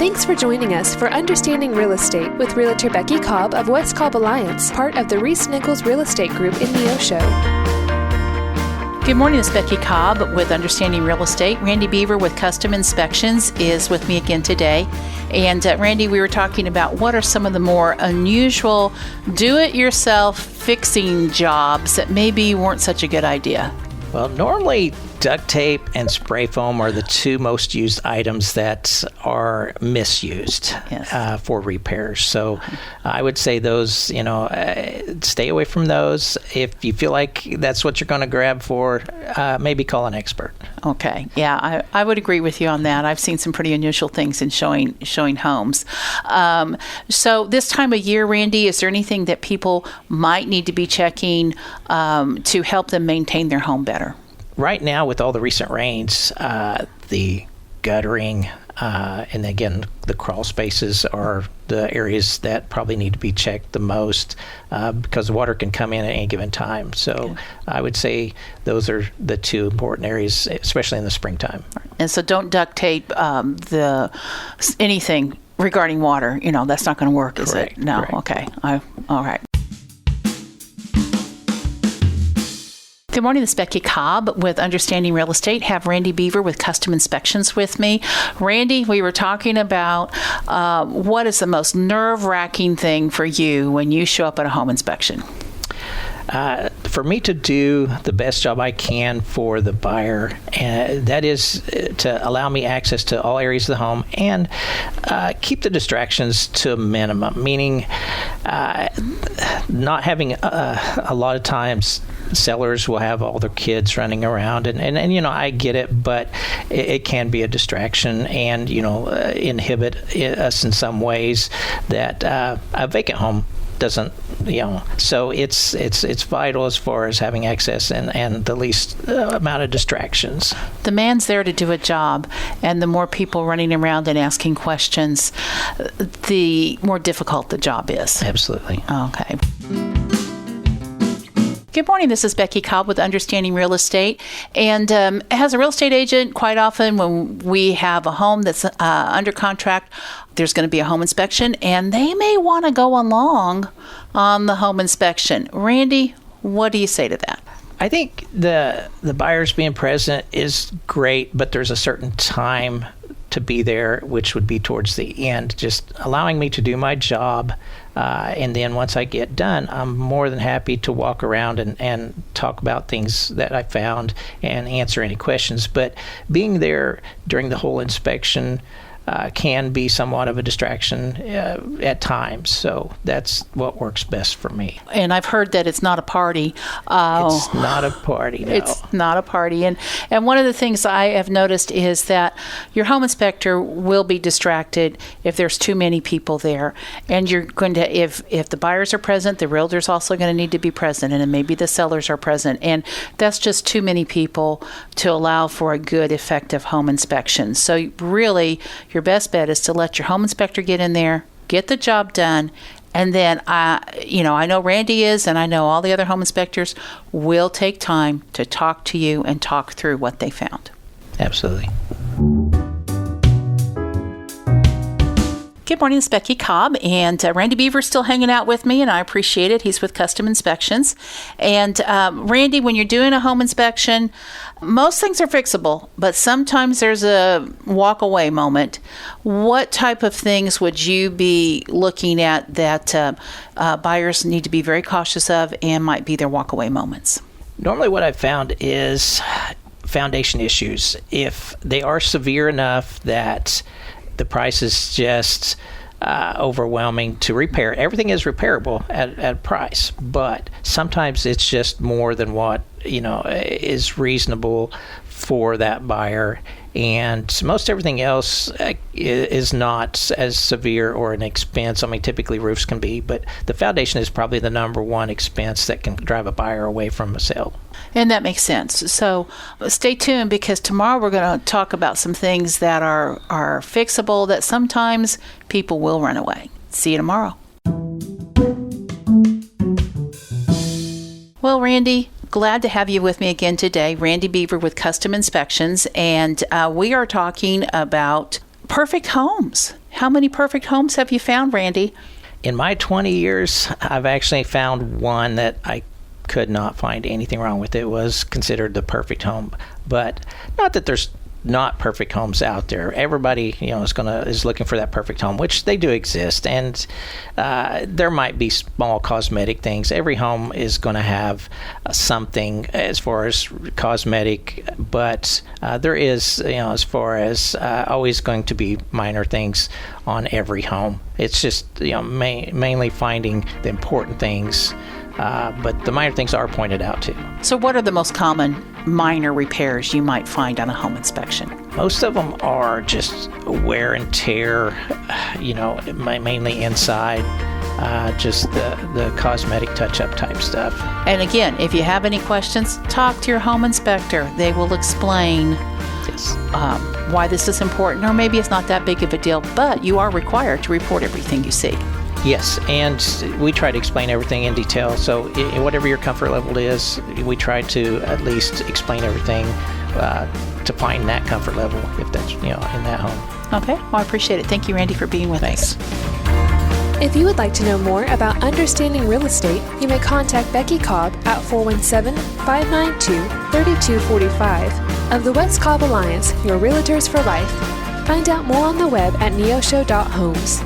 Thanks for joining us for Understanding Real Estate with Realtor Becky Cobb of West Cobb Alliance, part of the ReeceNichols Real Estate Group in Neosho. Good morning, this is Becky Cobb with Understanding Real Estate. Randy Beaver with Custom Inspections is with me again today. And Randy, we were talking about what are some of the more unusual do-it-yourself fixing jobs that maybe weren't such a good idea. Well, normally duct tape and spray foam are the two most used items that are misused for repairs. So I would say those, stay away from those. If you feel like that's what you're going to grab for, maybe call an expert. Okay. Yeah, I would agree with you on that. I've seen some pretty unusual things in showing homes. So this time of year, Randy, is there anything that people might need to be checking to help them maintain their home better? Right now, with all the recent rains, the guttering and again, the crawl spaces are the areas that probably need to be checked the most because the water can come in at any given time. So I would say those are the two important areas, especially in the springtime. And so don't duct tape anything regarding water. That's not going to work, is it? No. Correct. Okay. All right. Good morning, this is Becky Cobb with Understanding Real Estate. Have Randy Beaver with Custom Inspections with me. Randy, we were talking about what is the most nerve-wracking thing for you when you show up at a home inspection? For me to do the best job I can for the buyer, and that is to allow me access to all areas of the home and keep the distractions to a minimum, meaning not having a lot of times sellers will have all their kids running around and I get it, but it can be a distraction and inhibit us in some ways that a vacant home doesn't, so it's vital as far as having access and the least amount of distractions. The man's there to do a job, and the more people running around and asking questions, the more difficult the job is. Absolutely. Okay. Good morning, this is Becky Cobb with Understanding Real Estate. And as a real estate agent, quite often when we have a home that's under contract, there's going to be a home inspection, and they may want to go along on the home inspection. Randy, what do you say to that? I think the buyers being present is great, but there's a certain time to be there, which would be towards the end, just allowing me to do my job. And then once I get done, I'm more than happy to walk around and talk about things that I found and answer any questions. But being there during the whole inspection can be somewhat of a distraction at times. So that's what works best for me. And I've heard that it's not a party. It's not a party, no. It's not a party. And one of the things I have noticed is that your home inspector will be distracted if there's too many people there. And you're going to, if the buyers are present, the realtor's also going to need to be present, and then maybe the sellers are present. And that's just too many people to allow for a good, effective home inspection. So really, your best bet is to let your home inspector get in there, get the job done, and then I know Randy is, and I know all the other home inspectors will take time to talk to you and talk through what they found. Absolutely. Good morning, it's Becky Cobb, and Randy Beaver's still hanging out with me, and I appreciate it. He's with Custom Inspections. And Randy, when you're doing a home inspection, most things are fixable, but sometimes there's a walk-away moment. What type of things would you be looking at that buyers need to be very cautious of and might be their walk-away moments? Normally what I've found is foundation issues. If they are severe enough that the price is just overwhelming to repair. Everything is repairable at a price, but sometimes it's just more than what is reasonable for that buyer. And most everything else is not as severe or an expense. I mean, typically roofs can be, but the foundation is probably the number one expense that can drive a buyer away from a sale. And that makes sense. So stay tuned, because tomorrow we're going to talk about some things that are fixable that sometimes people will run away. See you tomorrow. Well, Randy, glad to have you with me again today. Randy Beaver with Custom Inspections, and we are talking about perfect homes. How many perfect homes have you found, Randy? In my 20 years, I've actually found one that I could not find anything wrong with. It was considered the perfect home. But not that there's not perfect homes out there. Everybody, is looking for that perfect home, which they do exist. And there might be small cosmetic things. Every home is going to have something as far as cosmetic, but there is, as far as always going to be minor things on every home. It's just, mainly finding the important things. But the minor things are pointed out too. So what are the most common minor repairs you might find on a home inspection? Most of them are just wear and tear, mainly inside, just the cosmetic touch-up type stuff. And again, if you have any questions, talk to your home inspector. They will explain why this is important, or maybe it's not that big of a deal, but you are required to report everything you see. Yes, and we try to explain everything in detail. So whatever your comfort level is, we try to at least explain everything to find that comfort level if that's, in that home. Okay, well, I appreciate it. Thank you, Randy, for being with us. If you would like to know more about understanding real estate, you may contact Becky Cobb at 417-592-3245 of the West Cobb Alliance, your Realtors for Life. Find out more on the web at neosho.homes.